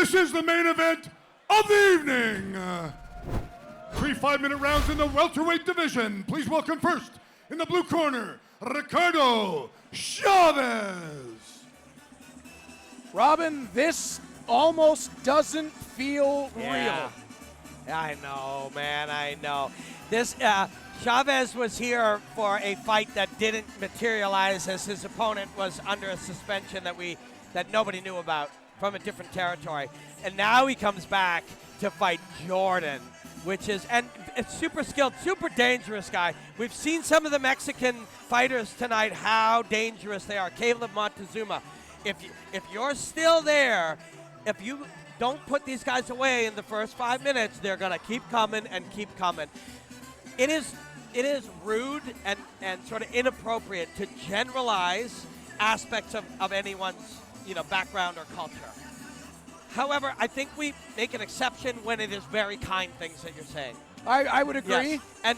This is the main event of the evening. 3 5-minute rounds in the welterweight division. Please welcome first, in the blue corner, Ricardo Chavez. Robin, this almost doesn't feel real. I know, man, I know. This Chavez was here for a fight that didn't materialize, as his opponent was under a suspension that nobody knew about from a different territory. And now he comes back to fight Jordan, which is, and it's super skilled, super dangerous guy. We've seen some of the Mexican fighters tonight, how dangerous they are. Caleb Montezuma. If you're still there, if you don't put these guys away in the first 5 minutes, they're going to keep coming and keep coming. It is rude and sort of inappropriate to generalize aspects of anyone's background or culture. However, I think we make an exception when it is very kind things that you're saying. I would agree. Yes.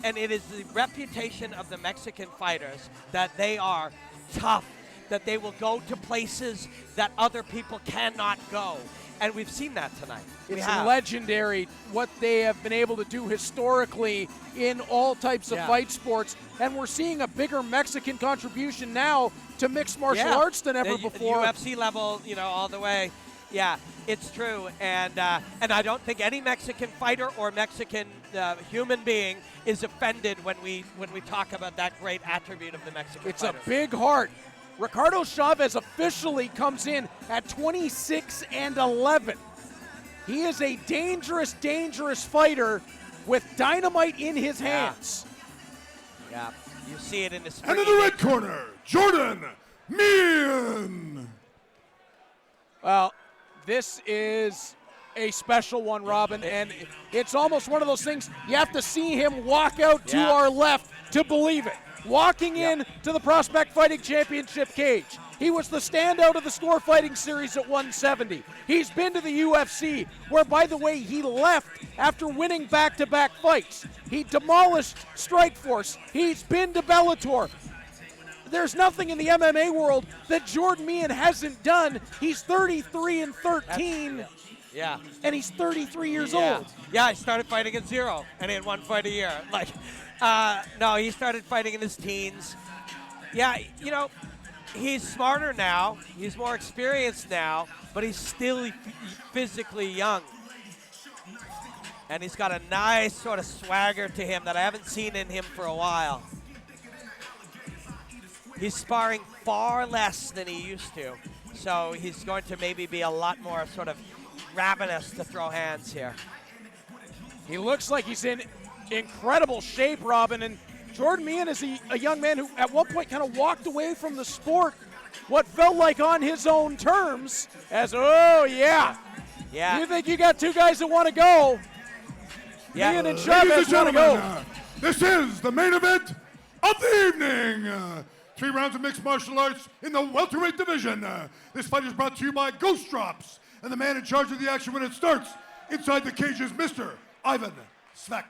And it is the reputation of the Mexican fighters that they are tough, that they will go to places that other people cannot go. And we've seen that tonight. It's legendary what they have been able to do historically in all types of fight sports. And we're seeing a bigger Mexican contribution now to mixed martial arts than ever before. UFC level, all the way. Yeah, it's true. And I don't think any Mexican fighter or Mexican human being is offended when we talk about that great attribute of the Mexican fighters. It's a big heart. Ricardo Chavez officially comes in at 26-11. He is a dangerous, dangerous fighter with dynamite in his hands. Yeah, you see it in the And in the red corner, Jordan Meehan. Well, this is a special one, Robin, and it's almost one of those things you have to see him walk out to our left to believe it. Walking in to the Prospect Fighting Championship cage. He was the standout of the Score Fighting Series at 170. He's been to the UFC, where, by the way, he left after winning back-to-back fights. He demolished Strikeforce. He's been to Bellator. There's nothing in the MMA world that Jordan Meehan hasn't done. He's 33-13. Yeah. And he's 33 years old. Yeah, he started fighting at 0, and he had 1 fight a year. No, he started fighting in his teens. Yeah, he's smarter now. He's more experienced now, but he's still physically young. And he's got a nice sort of swagger to him that I haven't seen in him for a while. He's sparring far less than he used to, so he's going to maybe be a lot more sort of ravenous to throw hands here. He looks like he's in incredible shape, Robin, and Jordan Meehan is a young man who at one point kind of walked away from the sport, what felt like on his own terms, as, you think you got two guys that want to go. Meehan and Chavez want to go. This is the main event of the evening. 3 rounds of mixed martial arts in the welterweight division. This fight is brought to you by Ghost Drops, and the man in charge of the action when it starts inside the cage is Mr. Ivan Svek.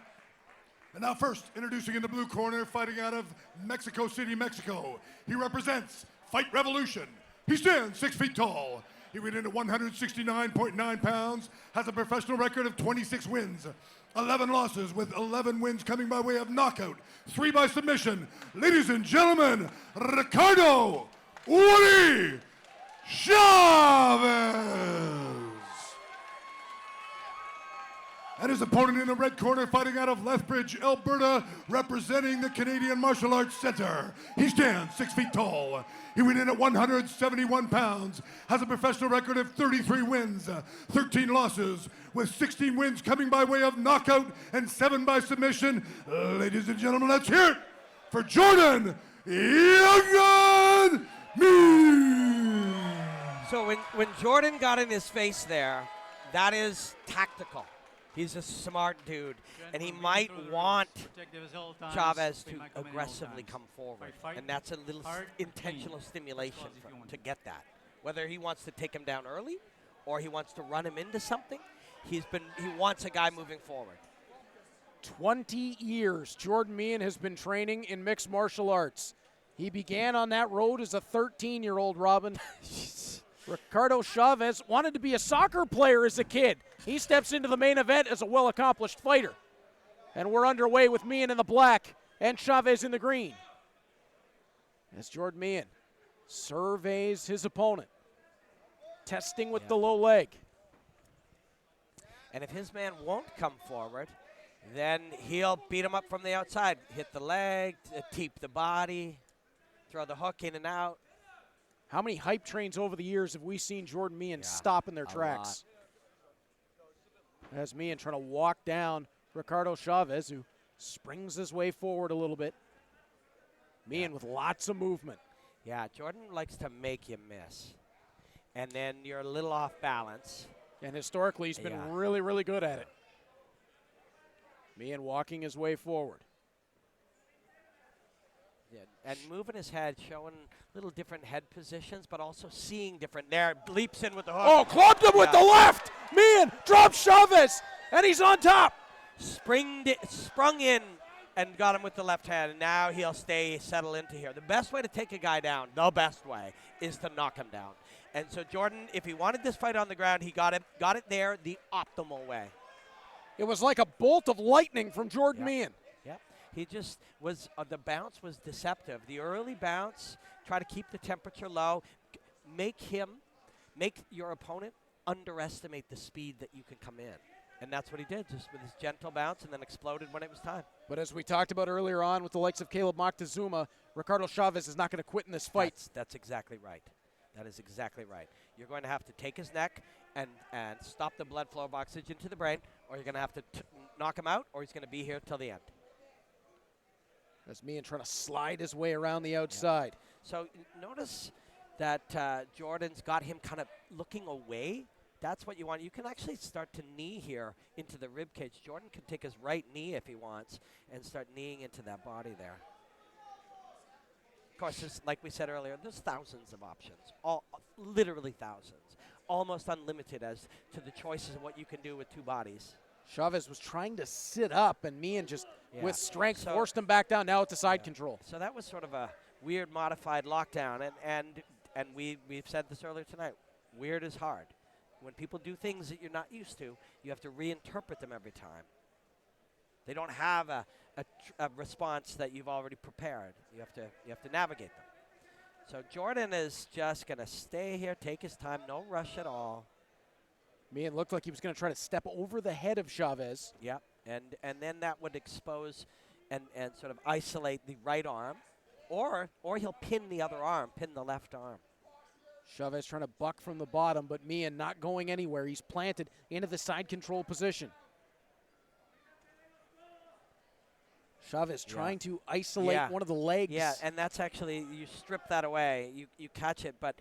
And now first, introducing in the blue corner, fighting out of Mexico City, Mexico. He represents Fight Revolution. He stands 6 feet tall. He weighed in at 169.9 pounds, has a professional record of 26 wins, 11 losses, with 11 wins coming by way of knockout, 3 by submission. Ladies and gentlemen, Ricardo Woody Chavez. And his opponent in the red corner, fighting out of Lethbridge, Alberta, representing the Canadian Martial Arts Center. He stands 6 feet tall. He weighed in at 171 pounds, has a professional record of 33 wins, 13 losses, with 16 wins coming by way of knockout and 7 by submission. Ladies and gentlemen, let's hear it for Jordan Young Gun Meehan. So when Jordan got in his face there, that is tactical. He's a smart dude, and he might want Chavez to aggressively come forward, and that's a little intentional stimulation for him to get that. Whether he wants to take him down early or he wants to run him into something, he wants a guy moving forward. 20 years Jordan Meehan has been training in mixed martial arts. He began on that road as a 13-year-old, Robin. Ricardo Chavez wanted to be a soccer player as a kid. He steps into the main event as a well-accomplished fighter. And we're underway with Meehan in the black and Chavez in the green. As Jordan Meehan surveys his opponent, testing with the low leg. And if his man won't come forward, then he'll beat him up from the outside. Hit the leg, teep the body, throw the hook in and out. How many hype trains over the years have we seen Jordan Meehan stop in their tracks? As Meehan trying to walk down Ricardo Chavez, who springs his way forward a little bit. Meehan with lots of movement. Yeah, Jordan likes to make you miss. And then you're a little off balance. And historically, he's been really, really good at it. Meehan walking his way forward. Yeah, and moving his head, showing little different head positions, but also seeing different. There, leaps in with the hook. Oh, clubbed him with the left. Meehan drops Chavez, and he's on top. Sprung in and got him with the left hand, and now he'll settle into here. The best way to take a guy down, the best way, is to knock him down. And so Jordan, if he wanted this fight on the ground, he got it there the optimal way. It was like a bolt of lightning from Jordan Meehan. Yep. He just was, the bounce was deceptive. The early bounce, try to keep the temperature low, make your opponent underestimate the speed that you can come in. And that's what he did, just with his gentle bounce, and then exploded when it was time. But as we talked about earlier on with the likes of Caleb Moctezuma, Ricardo Chavez is not going to quit in this fight. That's exactly right. That is exactly right. You're going to have to take his neck and stop the blood flow of oxygen to the brain, or you're going to have to knock him out, or he's going to be here till the end. As Meehan trying to slide his way around the outside. So notice that Jordan's got him kind of looking away. That's what you want. You can actually start to knee here into the rib cage. Jordan can take his right knee if he wants and start kneeing into that body there. Of course, like we said earlier, there's thousands of options, literally thousands, almost unlimited as to the choices of what you can do with two bodies. Chavez was trying to sit up, and Meehan just, with strength, forced him back down. Now it's a side control. So that was sort of a weird modified lockdown, and we've said this earlier tonight. Weird is hard. When people do things that you're not used to, you have to reinterpret them every time. They don't have a response that you've already prepared. You have to navigate them. So Jordan is just going to stay here, take his time, no rush at all. Meehan looked like he was going to try to step over the head of Chavez. Yep, and then that would expose and sort of isolate the right arm, or he'll pin the other arm, pin the left arm. Chavez trying to buck from the bottom, but Meehan not going anywhere. He's planted into the side control position. Chavez trying to isolate one of the legs. Yeah, and that's actually, you strip that away. You catch it, but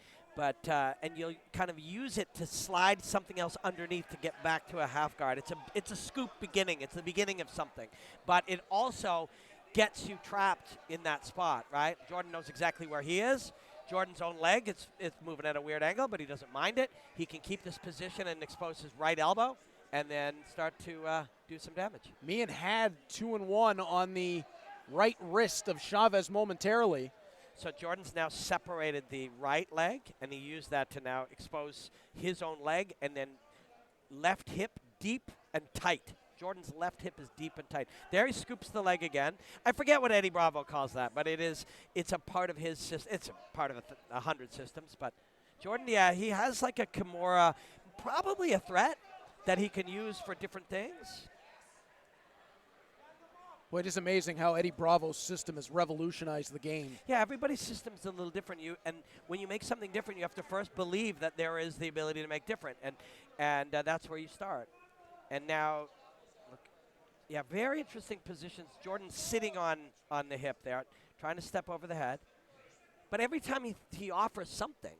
and you'll kind of use it to slide something else underneath to get back to a half guard. It's a scoop beginning. It's the beginning of something. But it also gets you trapped in that spot, right? Jordan knows exactly where he is. Jordan's own leg, it's moving at a weird angle, but he doesn't mind it. He can keep this position and expose his right elbow and then start to do some damage. Meehan had 2-1 on the right wrist of Chavez momentarily. So Jordan's now separated the right leg, and he used that to now expose his own leg, and then left hip deep and tight. Jordan's left hip is deep and tight. There he scoops the leg again. I forget what Eddie Bravo calls that, but it's a part of his system. It's a part of 100 systems. But Jordan, yeah, he has like a Kimura, probably a threat that he can use for different things. Well, it is amazing how Eddie Bravo's system has revolutionized the game. Yeah, everybody's system's a little different. And when you make something different, you have to first believe that there is the ability to make different, and that's where you start. And now, look, yeah, very interesting positions. Jordan's sitting on the hip there, trying to step over the head. But every time he offers something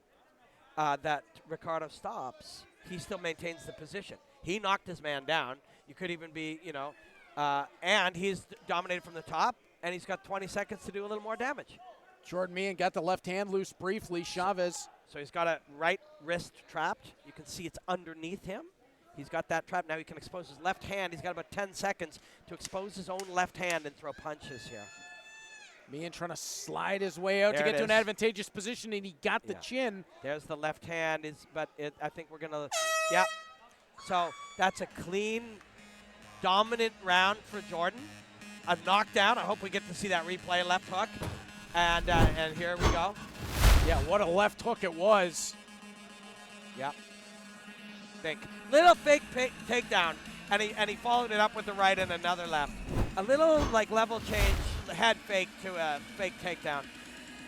that Ricardo stops, he still maintains the position. He knocked his man down. You could even be, and he's dominated from the top, and he's got 20 seconds to do a little more damage. Jordan Meehan got the left hand loose briefly. Chavez. So he's got a right wrist trapped. You can see it's underneath him. He's got that trap. Now he can expose his left hand. He's got about 10 seconds to expose his own left hand and throw punches here. Meehan trying to slide his way out There to it get to an is. advantageous position, and he got the chin. There's the left hand, I think we're going to, yeah. So that's a clean, dominant round for Jordan. A knockdown. I hope we get to see that replay, left hook. And here we go. Yeah, what a left hook it was. Yep. Little fake takedown, and he followed it up with the right and another left. A little like level change, head fake to a fake takedown.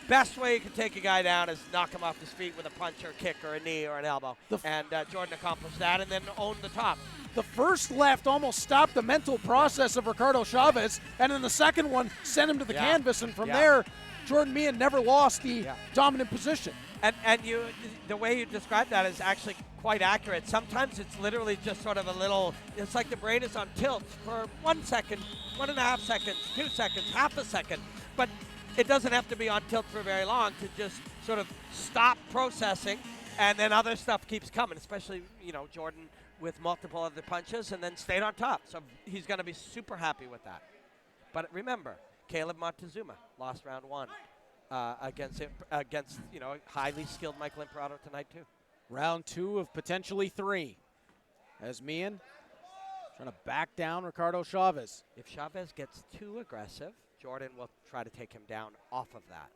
Best way you can take a guy down is knock him off his feet with a punch or a kick or a knee or an elbow. And Jordan accomplished that and then owned the top. The first left almost stopped the mental process of Ricardo Chavez, and then the second one sent him to the canvas, and from there, Jordan Meehan never lost the dominant position. And the way you describe that is actually quite accurate. Sometimes it's literally just sort of a little, it's like the brain is on tilt for 1 second, 1.5 seconds, 2 seconds, half a second. But it doesn't have to be on tilt for very long to just sort of stop processing, and then other stuff keeps coming, especially, Jordan with multiple other punches and then stayed on top. So he's going to be super happy with that. But remember, Caleb Montezuma lost round 1 against highly skilled Michael Imperato tonight too. Round 2 of potentially 3. As Meehan trying to back down Ricardo Chavez. If Chavez gets too aggressive, Jordan will try to take him down off of that.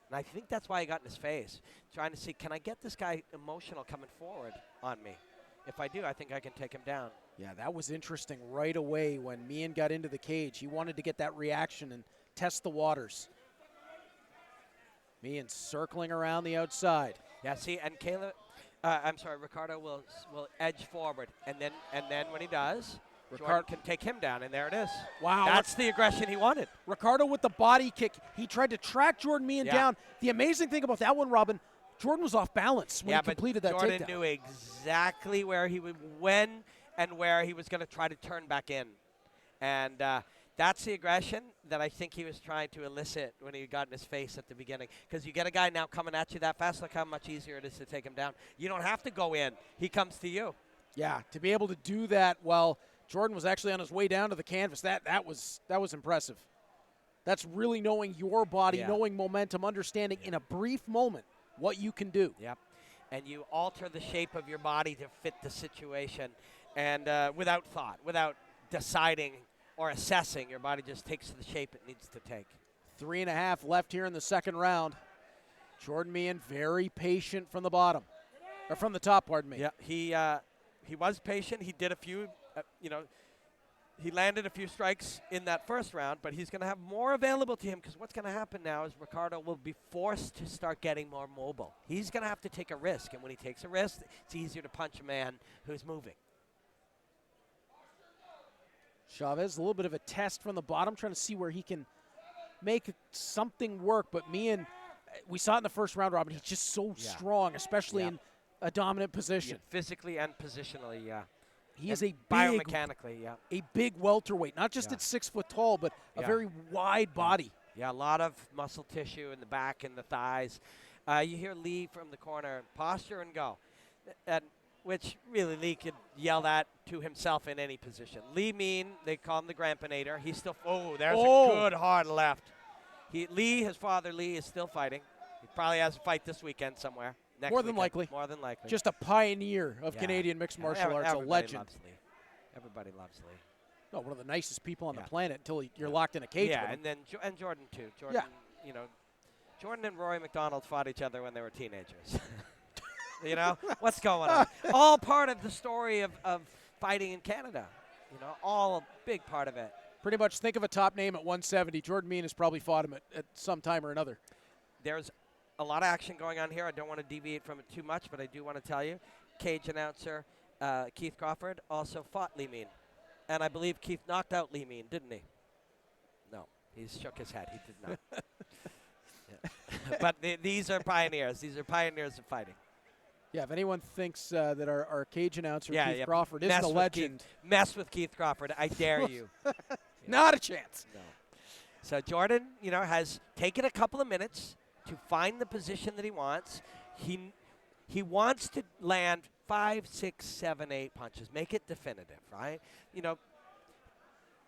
And I think that's why he got in his face, trying to see, can I get this guy emotional coming forward on me? If I do, I think I can take him down. Yeah, that was interesting right away when Meehan got into the cage. He wanted to get that reaction and test the waters. Meehan circling around the outside. Yeah, see, and Ricardo will edge forward, and then when he does, Jordan can take him down, and there it is. Wow. That's the aggression he wanted. Ricardo with the body kick. He tried to track Jordan Meehan down. The amazing thing about that one, Robin, Jordan was off balance when he completed that Jordan takedown. knew exactly where he would, when and where he was going to try to turn back in. And that's the aggression that I think he was trying to elicit when he got in his face at the beginning. Because you get a guy now coming at you that fast, look how much easier it is to take him down. You don't have to go in. He comes to you. Yeah, to be able to do that while Jordan was actually on his way down to the canvas, that was impressive. That's really knowing your body, knowing momentum, understanding in a brief moment what you can do. Yep. And you alter the shape of your body to fit the situation. And without thought, without deciding or assessing, your body just takes the shape it needs to take. 3.5 left here in the second round. Jordan Meehan very patient from the bottom, or from the top, pardon me. Yeah, he was patient. He did a few, he landed a few strikes in that first round, but he's going to have more available to him because what's going to happen now is Ricardo will be forced to start getting more mobile. He's going to have to take a risk, and when he takes a risk, it's easier to punch a man who's moving. Chavez, a little bit of a test from the bottom, trying to see where he can make something work. But Meehan, we saw it in the first round, Robin, he's just so strong, especially in a dominant position. Yeah, physically and positionally, He is a biomechanically, a big welterweight, not just at 6 foot tall, but a very wide body. Yeah, a lot of muscle tissue in the back and the thighs. You hear Lee from the corner, posture and go. And which really Lee could yell that to himself in any position. Lee Mean, they call him the Grampinator. He's still, there's a good hard left. His father Lee is still fighting. He probably has a fight this weekend somewhere. More than likely. More than likely. Just a pioneer of Canadian mixed martial arts, a legend. Loves Lee. Everybody loves Lee. No, one of the nicest people on the planet until you're locked in a cage with him. And then and Jordan too. Jordan, Jordan and Rory McDonald fought each other when they were teenagers. What's going on? All part of the story of fighting in Canada. All a big part of it. Pretty much think of a top name at 170. Jordan Meehan has probably fought him at some time or another. There's a lot of action going on here. I don't want to deviate from it too much, but I do want to tell you, cage announcer Keith Crawford also fought Lee Mean. And I believe Keith knocked out Lee Mean, didn't he? No, he shook his head. He did not. But these are pioneers. These are pioneers of fighting. Yeah, if anyone thinks that our cage announcer, Keith Crawford, is the legend. Mess with Keith Crawford. I dare you. Not a chance. No. So Jordan, has taken a couple of minutes to find the position that he wants. He wants to land 5, 6, 7, 8 punches. Make it definitive, right?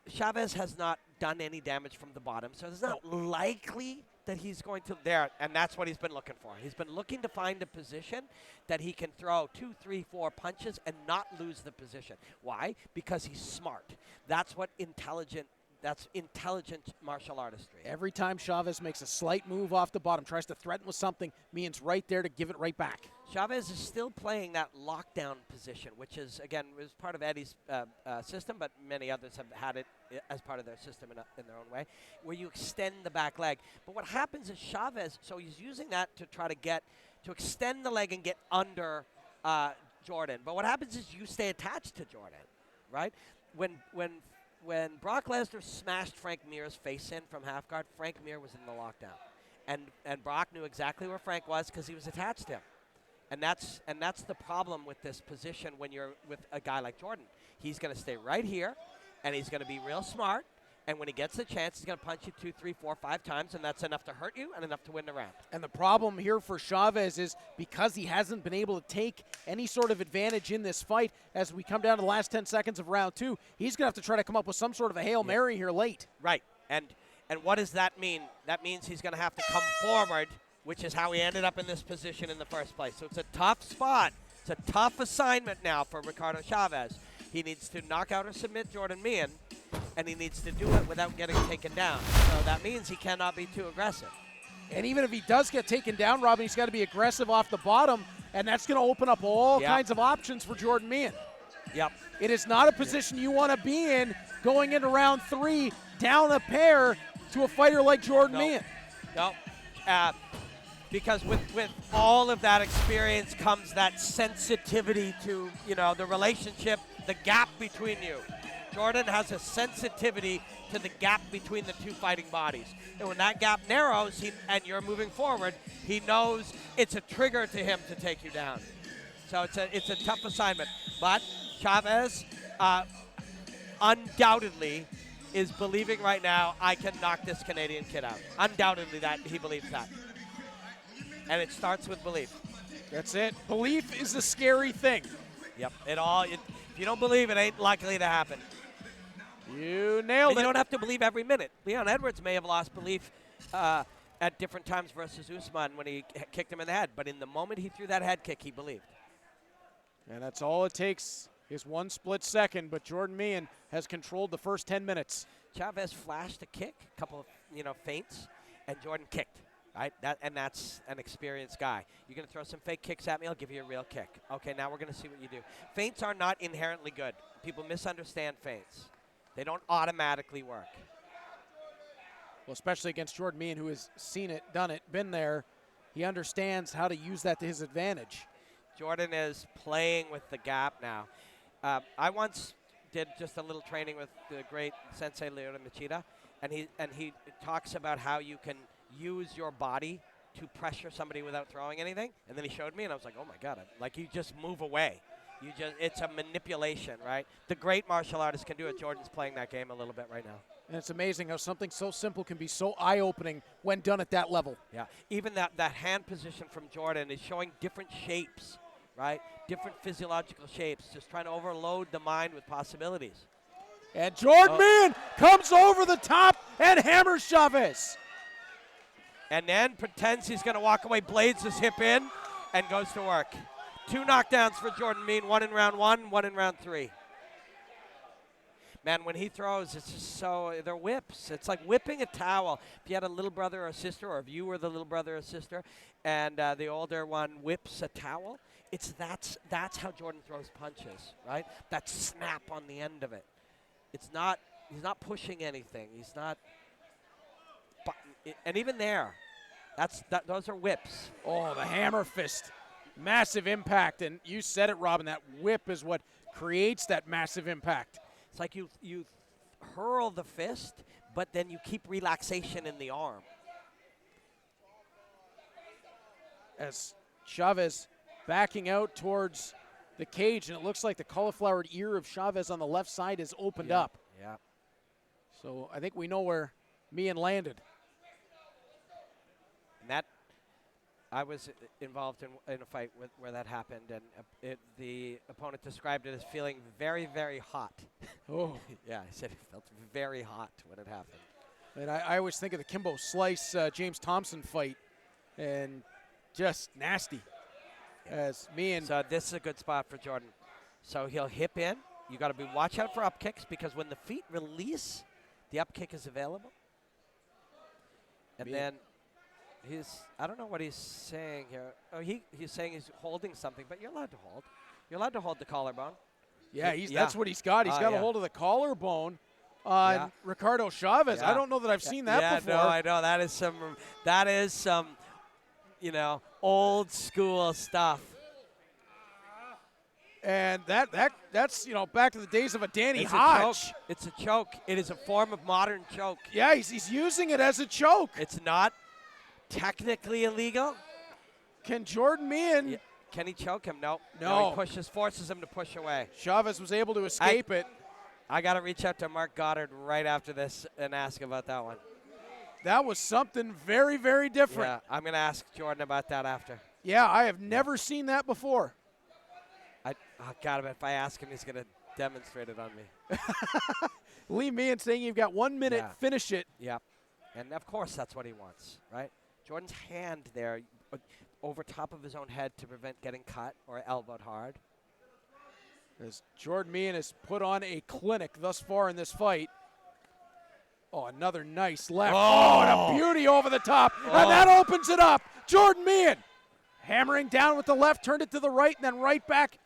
Chavez has not done any damage from the bottom, so it's not likely that he's going to there, and that's what he's been looking for. He's been looking to find a position that he can throw 2, 3, 4 punches and not lose the position. Why? Because he's smart. That's intelligent martial artistry. Every time Chavez makes a slight move off the bottom, tries to threaten with something, Meehan's right there to give it right back. Chavez is still playing that lockdown position, which is, again, was part of Eddie's system, but many others have had it as part of their system in their own way, where you extend the back leg. But what happens is Chavez, so he's using that to try to extend the leg and get under Jordan. But what happens is you stay attached to Jordan, right? When Brock Lesnar smashed Frank Mir's face in from half guard, Frank Mir was in the lockdown. And Brock knew exactly where Frank was because he was attached to him. And that's the problem with this position when you're with a guy like Jordan. He's going to stay right here, and he's going to be real smart. And when he gets the chance, he's going to punch you 2, 3, 4, 5 times, and that's enough to hurt you and enough to win the round. And the problem here for Chavez is because he hasn't been able to take any sort of advantage in this fight as we come down to the last 10 seconds of round 2, he's going to have to try to come up with some sort of a Hail Mary here late. Right. And what does that mean? That means he's going to have to come forward, which is how he ended up in this position in the first place. So it's a tough spot. It's a tough assignment now for Ricardo Chavez. He needs to knock out or submit Jordan Meehan, and he needs to do it without getting taken down. So that means he cannot be too aggressive. And even if he does get taken down, Robin, he's got to be aggressive off the bottom, and that's going to open up all kinds of options for Jordan Meehan. Yep. It is not a position you want to be in going into round 3, down a pair to a fighter like Jordan Meehan. No. Because with all of that experience comes that sensitivity to, the relationship, the gap between you. Jordan has a sensitivity to the gap between the two fighting bodies. And when that gap narrows and you're moving forward, he knows it's a trigger to him to take you down. So it's a tough assignment. But Chavez undoubtedly is believing right now, I can knock this Canadian kid out. Undoubtedly that he believes that. And it starts with belief. That's it. Belief is a scary thing. Yep. If you don't believe, it ain't likely to happen. You nailed it. You don't have to believe every minute. Leon Edwards may have lost belief at different times versus Usman when he kicked him in the head. But in the moment he threw that head kick, he believed. And that's all it takes is one split second. But Jordan Meehan has controlled the first 10 minutes. Chavez flashed a kick, a couple of feints, and Jordan kicked. Right, that's an experienced guy. You're going to throw some fake kicks at me, I'll give you a real kick. Okay, now we're going to see what you do. Feints are not inherently good. People misunderstand feints. They don't automatically work. Well, especially against Jordan Meehan, who has seen it, done it, been there. He understands how to use that to his advantage. Jordan is playing with the gap now. I once did just a little training with the great Sensei Leota Machida, and he talks about how you can use your body to pressure somebody without throwing anything. And then he showed me, and I was like, oh, my God. Like, you just move away. It's a manipulation, right? The great martial artists can do it. Jordan's playing that game a little bit right now. And it's amazing how something so simple can be so eye-opening when done at that level. Yeah. Even that hand position from Jordan is showing different shapes, right? Different physiological shapes, just trying to overload the mind with possibilities. And Jordan Meehan comes over the top and hammers Chavez. And then pretends he's going to walk away, blades his hip in, and goes to work. 2 knockdowns for Jordan Meehan, 1 in round 1, 1 in round 3. Man, when he throws, it's just they're whips. It's like whipping a towel. If you had a little brother or sister, or if you were the little brother or sister, and the older one whips a towel, that's how Jordan throws punches, right? That snap on the end of it. He's not pushing anything. He's not, and even there, those are whips. Oh, the hammer fist. Massive impact. And you said it, Robin, that whip is what creates that massive impact. It's like you hurl the fist, but then you keep relaxation in the arm. As Chavez backing out towards the cage, and it looks like the cauliflower ear of Chavez on the left side is opened up. Yeah. So I think we know where Meehan landed. And I was involved in a fight where that happened, and the opponent described it as feeling very, very hot. Oh. Yeah, he said it felt very hot when it happened. And I always think of the Kimbo Slice James Thompson fight, and just nasty. As me and So this is a good spot for Jordan. So he'll hip in. You got to watch out for up kicks, because when the feet release, the up kick is available. And then I don't know what he's saying here. Oh, he's saying he's holding something, but you're allowed to hold. You're allowed to hold the collarbone. Yeah, that's what he's got. He's got a hold of the collarbone on Ricardo Chavez. I don't know that I've seen that before. No, I know. That is some, old school stuff. And that's back to the days of a Danny It's Hodge. It's a choke. It is a form of modern choke. Yeah, he's using it as a choke. It's not technically illegal. Can Jordan Meehan? Yeah. Can he choke him? No. No. He forces him to push away. Chavez was able to escape it. I got to reach out to Mark Goddard right after this and ask about that one. That was something very, very different. Yeah, I'm going to ask Jordan about that after. Yeah, I have never seen that before. God, if I ask him, he's going to demonstrate it on me. Lee Meehan saying you've got 1 minute, finish it. Yeah, and of course that's what he wants, right? Jordan's hand there over top of his own head to prevent getting cut or elbowed hard. As Jordan Meehan has put on a clinic thus far in this fight. Oh, another nice left. Oh, and a beauty over the top. And that opens it up. Jordan Meehan hammering down with the left, turned it to the right, and then right back.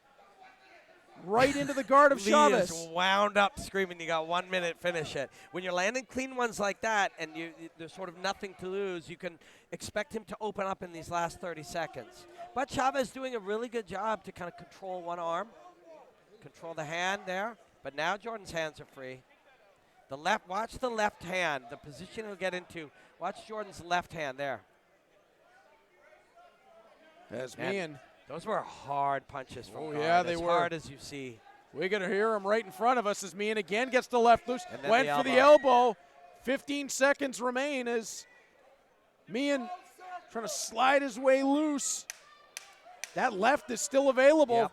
Right into the guard of Chavez. Lee is wound up screaming, you got 1 minute, finish it. When you're landing clean ones like that and there's sort of nothing to lose, you can expect him to open up in these last 30 seconds. But Chavez doing a really good job to kind of control one arm, control the hand there. But now Jordan's hands are free. Watch the left hand, the position he'll get into. Watch Jordan's left hand there. As Meehan. Those were hard punches from guard, yeah, they as were. hard as you see. We're going to hear him right in front of us as Meehan again gets the left loose. Went for the elbow. elbow. 15 seconds remain as Meehan trying to slide his way loose. That left is still available. Yep.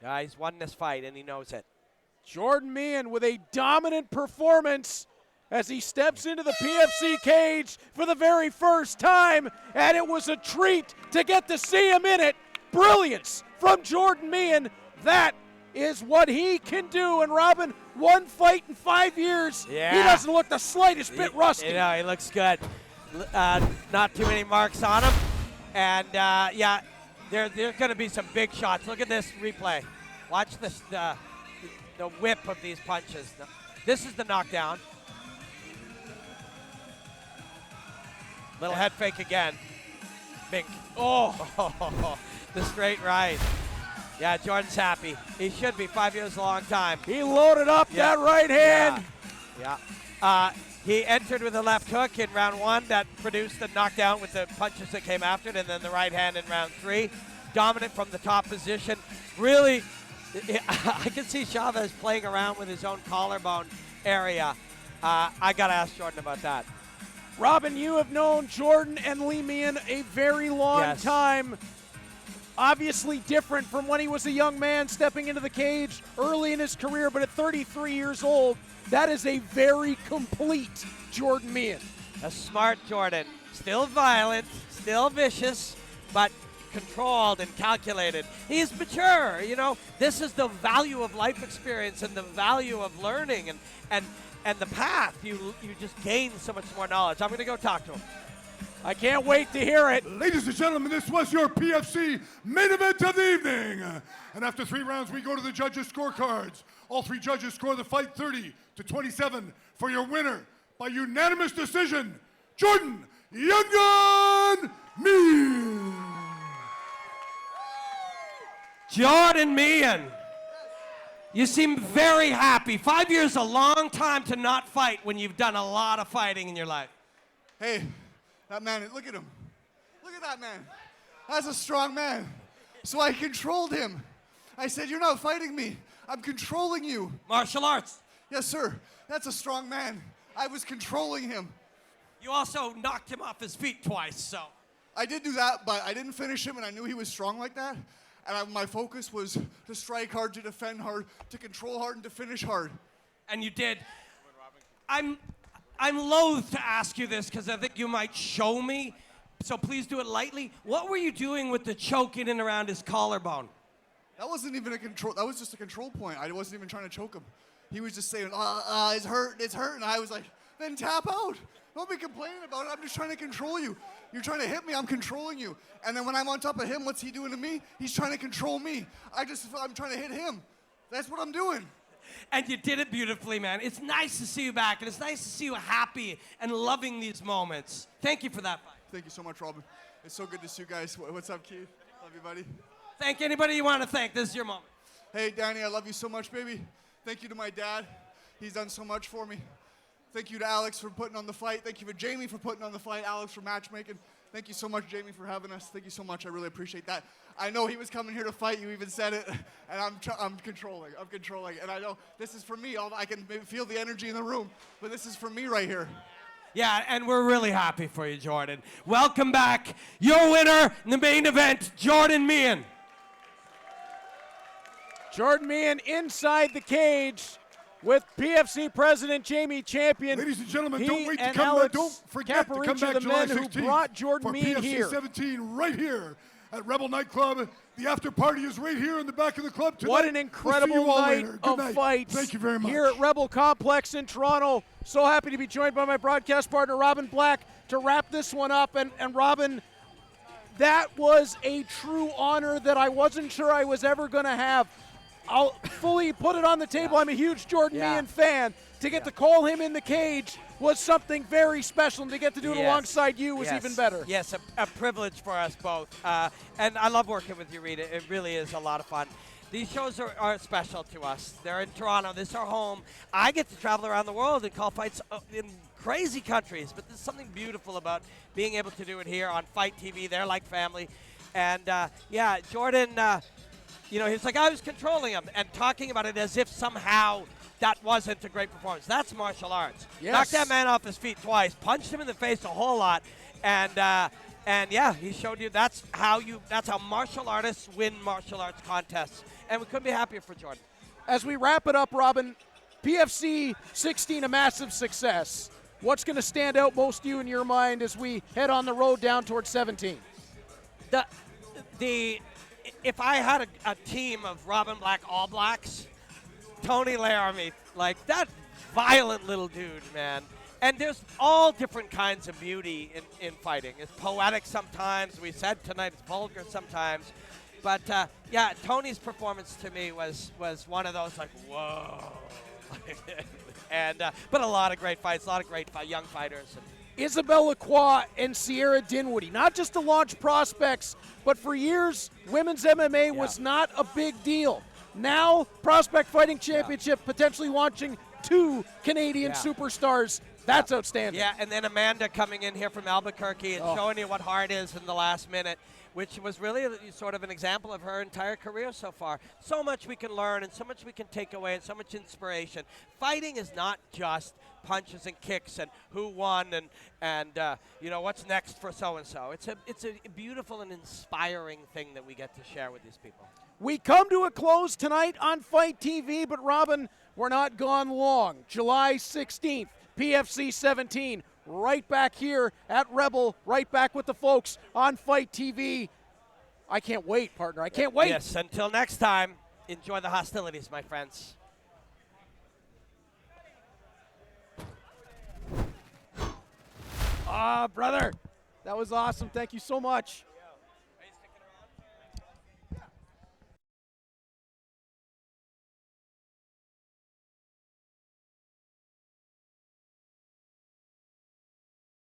Yeah, he's won this fight, and he knows it. Jordan Meehan with a dominant performance as he steps into the PFC cage for the very first time, and it was a treat to get to see him in it. Brilliance from Jordan Meehan. That is what he can do. And Robin, one fight in 5 years. Yeah. He doesn't look the slightest bit rusty. He looks good. Not too many marks on him. And, there's going to be some big shots. Look at this replay. Watch this, the whip of these punches. This is the knockdown. Little head fake again. Bink. Oh. The straight right. Yeah, Jordan's happy. He should be. 5 years, a long time. He loaded up that right hand. Yeah. He entered with a left hook in round 1 that produced the knockdown with the punches that came after it, and then the right hand in round 3. Dominant from the top position. Really, I can see Chavez playing around with his own collarbone area. I got to ask Jordan about that. Robin, you have known Jordan and Lee Meehan a very long time. Obviously different from when he was a young man stepping into the cage early in his career, but at 33 years old, that is a very complete Jordan Meehan. A smart Jordan. Still violent, still vicious, but controlled and calculated. He's mature, This is the value of life experience and the value of learning and the path. You just gain so much more knowledge. I'm going to go talk to him. I can't wait to hear it. Ladies and gentlemen, this was your PFC main event of the evening. And after 3 rounds, we go to the judges' scorecards. All 3 judges score the fight 30-27 for your winner by unanimous decision, Jordan Young Gun Meehan. Jordan Meehan, you seem very happy. 5 years is a long time to not fight when you've done a lot of fighting in your life. Hey, that man, look at him. Look at that man. That's a strong man. So I controlled him. I said, you're not fighting me. I'm controlling you. Martial arts. Yes, sir. That's a strong man. I was controlling him. You also knocked him off his feet twice, so. I did do that, but I didn't finish him, and I knew he was strong like that. And my focus was to strike hard, to defend hard, to control hard, and to finish hard. And you did. I'm loath to ask you this because I think you might show me. So please do it lightly. What were you doing with the choke in and around his collarbone? That wasn't even a control. That was just a control point. I wasn't even trying to choke him. He was just saying, it's hurt, it's hurt. And I was like, then tap out. Don't be complaining about it. I'm just trying to control you. You're trying to hit me, I'm controlling you. And then when I'm on top of him, what's he doing to me? He's trying to control me. I'm trying to hit him. That's what I'm doing. And you did it beautifully, man. It's nice to see you back, and it's nice to see you happy and loving these moments. Thank you for that fight. Thank you so much, Robin. It's so good to see you guys. What's up, Keith? Love you, buddy. Thank anybody you want to thank. This is your moment. Hey, Danny, I love you so much, baby. Thank you to my dad. He's done so much for me. Thank you to Alex for putting on the fight. Thank you to Jamie for putting on the fight. Alex for matchmaking. Thank you so much, Jamie, for having us. Thank you so much. I really appreciate that. I know he was coming here to fight. You even said it. And I'm controlling. I'm controlling. And I know this is for me. I can feel the energy in the room. But this is for me right here. Yeah, and we're really happy for you, Jordan. Welcome back. Your winner in the main event, Jordan Meehan. Jordan Meehan inside the cage with PFC President Jamie Champion. Ladies and gentlemen, He don't wait to and come back. Alex Don't forget to come Caparucci, back the July men who 16th brought Jordan for Meehan PFC here. 17 right here at Rebel Nightclub. The after party is right here in the back of the club tonight. What an We'll see incredible you all night later. Good of night. fights Thank you very much. here at Rebel Complex in Toronto. So happy to be joined by my broadcast partner, Robin Black, to wrap this one up. And Robin, that was a true honor that I wasn't sure I was ever going to have. I'll fully put it on the table. I'm a huge Jordan Meehan fan. To get to call him in the cage was something very special, and to get to do it alongside you was even better. Yes, a privilege for us both. And I love working with you, Rita. It really is a lot of fun. These shows are special to us. They're in Toronto. This is our home. I get to travel around the world and call fights in crazy countries, but there's something beautiful about being able to do it here on Fight TV. They're like family. And, Jordan, he's like, I was controlling him and talking about it as if somehow that wasn't a great performance. That's martial arts. Yes. Knocked that man off his feet twice, punched him in the face a whole lot, and he showed you that's how martial artists win martial arts contests. And we couldn't be happier for Jordan. As we wrap it up, Robin, PFC 16, a massive success. What's going to stand out most to you in your mind as we head on the road down towards 17? If I had a team of Robin Black All Blacks, Tony Laramie, like that violent little dude, man. And there's all different kinds of beauty in fighting. It's poetic sometimes. We said tonight it's vulgar sometimes. But, Tony's performance to me was one of those, like, whoa. But a lot of great fights, a lot of great young fighters. Isabelle Lacroix and Sierra Dinwiddie, not just to launch prospects, but for years, women's MMA was not a big deal. Now, Prospect Fighting Championship potentially launching 2 Canadian superstars. That's outstanding. Yeah, and then Amanda coming in here from Albuquerque and showing you what hard is in the last minute, which was really sort of an example of her entire career so far. So much we can learn and so much we can take away and so much inspiration. Fighting is not just punches and kicks and who won and what's next for so-and-so. It's a beautiful and inspiring thing that we get to share with these people. We come to a close tonight on Fight TV, but Robin, we're not gone long. July 16th, PFC 17, right back here at Rebel, right back with the folks on Fight TV. I can't wait, partner. I can't wait. Yes, until next time, enjoy the hostilities, my friends. Brother, that was awesome. Thank you so much.